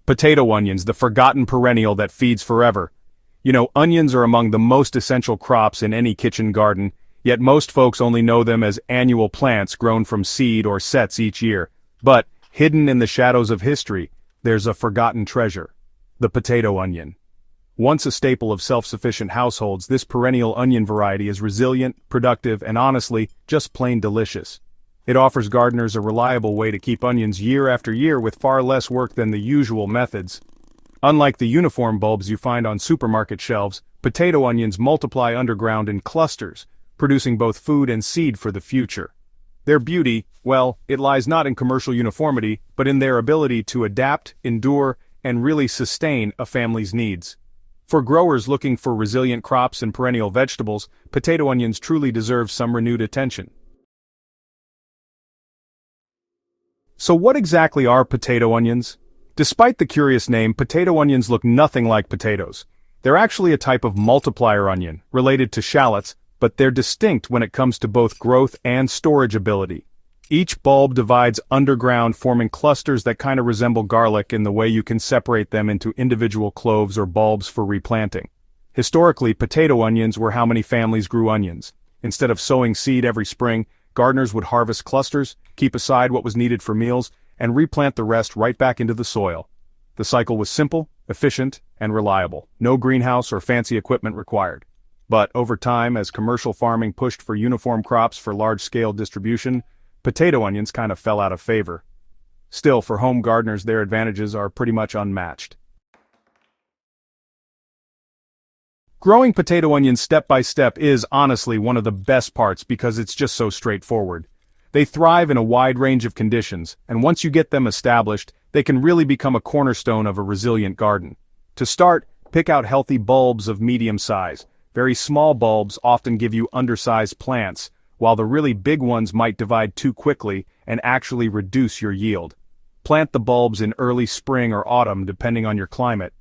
Potato onions, the forgotten perennial that feeds forever. You know, onions are among the most essential crops in any kitchen garden, yet most folks only know them as annual plants grown from seed or sets each year. But, hidden in the shadows of history, there's a forgotten treasure: the potato onion. Once a staple of self-sufficient households, this perennial onion variety is resilient, productive, and honestly, just plain delicious. It offers gardeners a reliable way to keep onions year after year with far less work than the usual methods. Unlike the uniform bulbs you find on supermarket shelves, potato onions multiply underground in clusters, producing both food and seed for the future. Their beauty, well, it lies not in commercial uniformity, but in their ability to adapt, endure, and really sustain a family's needs. For growers looking for resilient crops and perennial vegetables, potato onions truly deserve some renewed attention. So what exactly are potato onions? Despite the curious name, potato onions look nothing like potatoes. They're actually a type of multiplier onion, related to shallots, but they're distinct when it comes to both growth and storage ability. Each bulb divides underground, forming clusters that kind of resemble garlic in the way you can separate them into individual cloves or bulbs for replanting. Historically, potato onions were how many families grew onions. Instead of sowing seed every spring, gardeners would harvest clusters, keep aside what was needed for meals, and replant the rest right back into the soil. The cycle was simple, efficient, and reliable. No greenhouse or fancy equipment required. But over time, as commercial farming pushed for uniform crops for large-scale distribution, potato onions kind of fell out of favor. Still, for home gardeners, their advantages are pretty much unmatched. Growing potato onions step by step is honestly one of the best parts because it's just so straightforward. They thrive in a wide range of conditions, and once you get them established, they can really become a cornerstone of a resilient garden. To start, pick out healthy bulbs of medium size. Very small bulbs often give you undersized plants, while the really big ones might divide too quickly and actually reduce your yield. Plant the bulbs in early spring or autumn depending on your climate.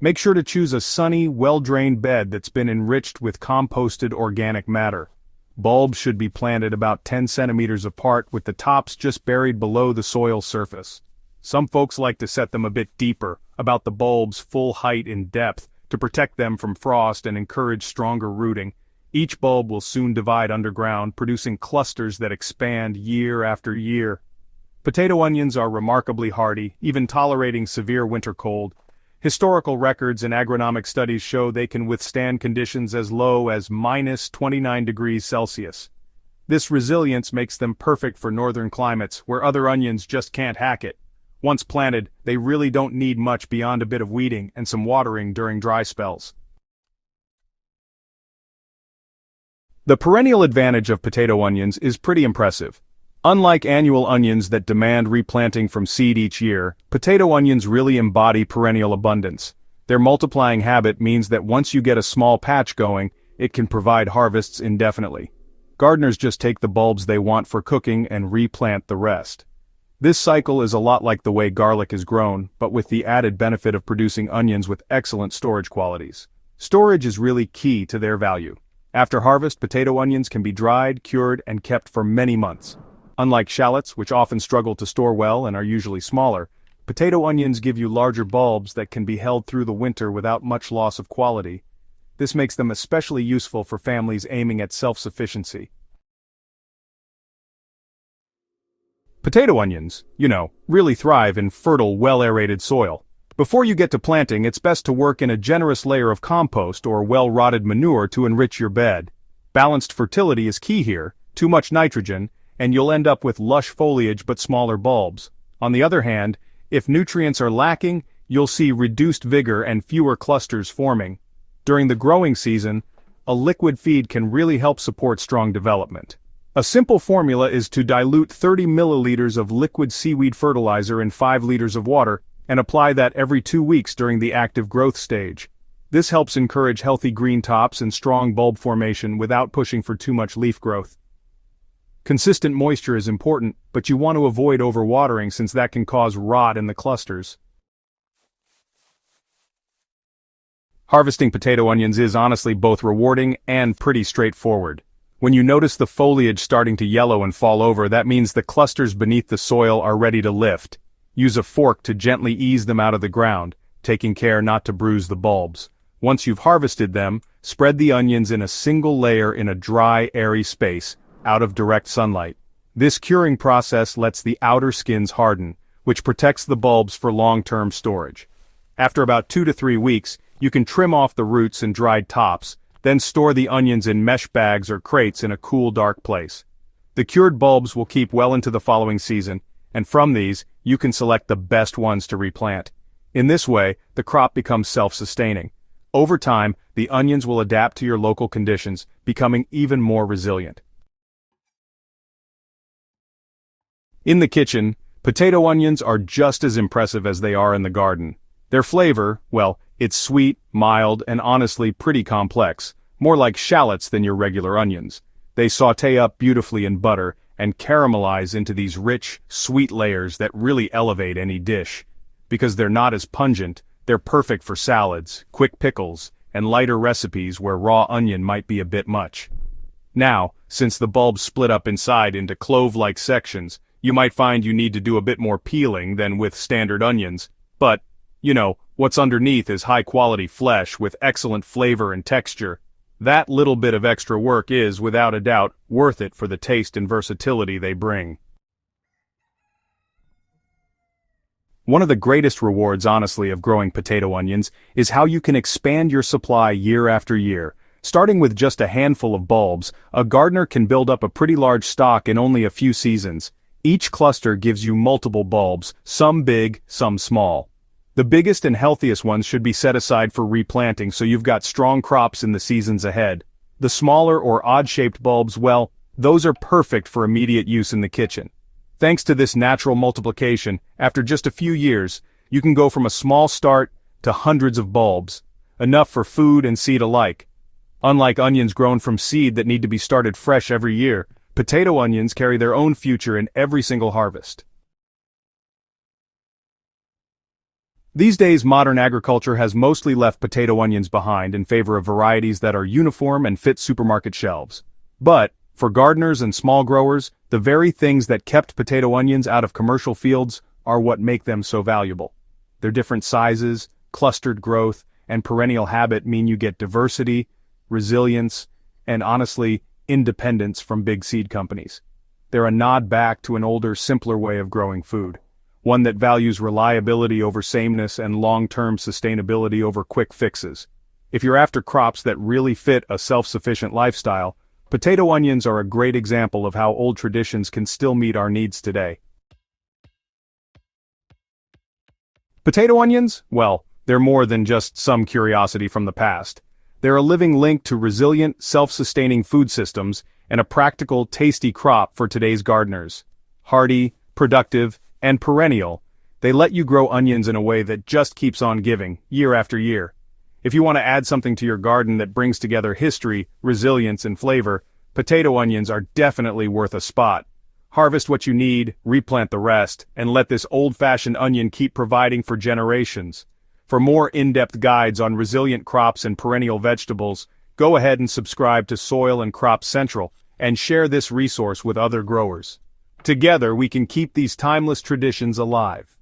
Make sure to choose a sunny, well-drained bed that's been enriched with composted organic matter. Bulbs should be planted about 10 centimeters apart with the tops just buried below the soil surface. Some folks like to set them a bit deeper, about the bulb's full height in depth, to protect them from frost and encourage stronger rooting. Each bulb will soon divide underground, producing clusters that expand year after year. Potato onions are remarkably hardy, even tolerating severe winter cold. Historical records and agronomic studies show they can withstand conditions as low as minus 29 degrees Celsius. This resilience makes them perfect for northern climates where other onions just can't hack it. Once planted, they really don't need much beyond a bit of weeding and some watering during dry spells. The perennial advantage of potato onions is pretty impressive. Unlike annual onions that demand replanting from seed each year, potato onions really embody perennial abundance. Their multiplying habit means that once you get a small patch going, it can provide harvests indefinitely. Gardeners just take the bulbs they want for cooking and replant the rest. This cycle is a lot like the way garlic is grown, but with the added benefit of producing onions with excellent storage qualities. Storage is really key to their value. After harvest, potato onions can be dried, cured, and kept for many months. Unlike shallots, which often struggle to store well and are usually smaller, potato onions give you larger bulbs that can be held through the winter without much loss of quality. This makes them especially useful for families aiming at self-sufficiency. Potato onions, really thrive in fertile, well-aerated soil. Before you get to planting, it's best to work in a generous layer of compost or well-rotted manure to enrich your bed. Balanced fertility is key here. Too much nitrogen, and you'll end up with lush foliage but smaller bulbs. On the other hand, if nutrients are lacking, you'll see reduced vigor and fewer clusters forming. During the growing season, a liquid feed can really help support strong development. A simple formula is to dilute 30 milliliters of liquid seaweed fertilizer in 5 liters of water and apply that every 2 weeks during the active growth stage. This helps encourage healthy green tops and strong bulb formation without pushing for too much leaf growth. Consistent moisture is important, but you want to avoid overwatering since that can cause rot in the clusters. Harvesting potato onions is honestly both rewarding and pretty straightforward. When you notice the foliage starting to yellow and fall over, that means the clusters beneath the soil are ready to lift. Use a fork to gently ease them out of the ground, taking care not to bruise the bulbs. Once you've harvested them, spread the onions in a single layer in a dry, airy space, out of direct sunlight. This curing process lets the outer skins harden, which protects the bulbs for long-term storage. After about 2 to 3 weeks, you can trim off the roots and dried tops, then store the onions in mesh bags or crates in a cool, dark place. The cured bulbs will keep well into the following season, and from these, you can select the best ones to replant. In this way, the crop becomes self-sustaining. Over time, the onions will adapt to your local conditions, becoming even more resilient. In the kitchen, potato onions are just as impressive as they are in the garden. Their flavor, well, it's sweet, mild, and honestly pretty complex, more like shallots than your regular onions. They sauté up beautifully in butter and caramelize into these rich, sweet layers that really elevate any dish. Because they're not as pungent, they're perfect for salads, quick pickles, and lighter recipes where raw onion might be a bit much. Now, since the bulbs split up inside into clove-like sections, you might find you need to do a bit more peeling than with standard onions, but, what's underneath is high-quality flesh with excellent flavor and texture. That little bit of extra work is, without a doubt, worth it for the taste and versatility they bring. One of the greatest rewards, honestly, of growing potato onions is how you can expand your supply year after year. Starting with just a handful of bulbs, a gardener can build up a pretty large stock in only a few seasons. Each cluster gives you multiple bulbs, some big, some small. The biggest and healthiest ones should be set aside for replanting so you've got strong crops in the seasons ahead. The smaller or odd-shaped bulbs, well, those are perfect for immediate use in the kitchen. Thanks to this natural multiplication, after just a few years, you can go from a small start to hundreds of bulbs, enough for food and seed alike. Unlike onions grown from seed that need to be started fresh every year, potato onions carry their own future in every single harvest. These days, modern agriculture has mostly left potato onions behind in favor of varieties that are uniform and fit supermarket shelves. But, for gardeners and small growers, the very things that kept potato onions out of commercial fields are what make them so valuable. Their different sizes, clustered growth, and perennial habit mean you get diversity, resilience, and honestly, independence from big seed companies. They're a nod back to an older, simpler way of growing food. One that values reliability over sameness and long-term sustainability over quick fixes. If you're after crops that really fit a self-sufficient lifestyle, potato onions are a great example of how old traditions can still meet our needs today. Potato onions? Well, they're more than just some curiosity from the past. They're a living link to resilient, self-sustaining food systems and a practical, tasty crop for today's gardeners. Hardy, productive, and perennial, they let you grow onions in a way that just keeps on giving, year after year. If you want to add something to your garden that brings together history, resilience, and flavor, potato onions are definitely worth a spot. Harvest what you need, replant the rest, and let this old-fashioned onion keep providing for generations. For more in-depth guides on resilient crops and perennial vegetables, go ahead and subscribe to Soil and Crop Central and share this resource with other growers. Together we can keep these timeless traditions alive.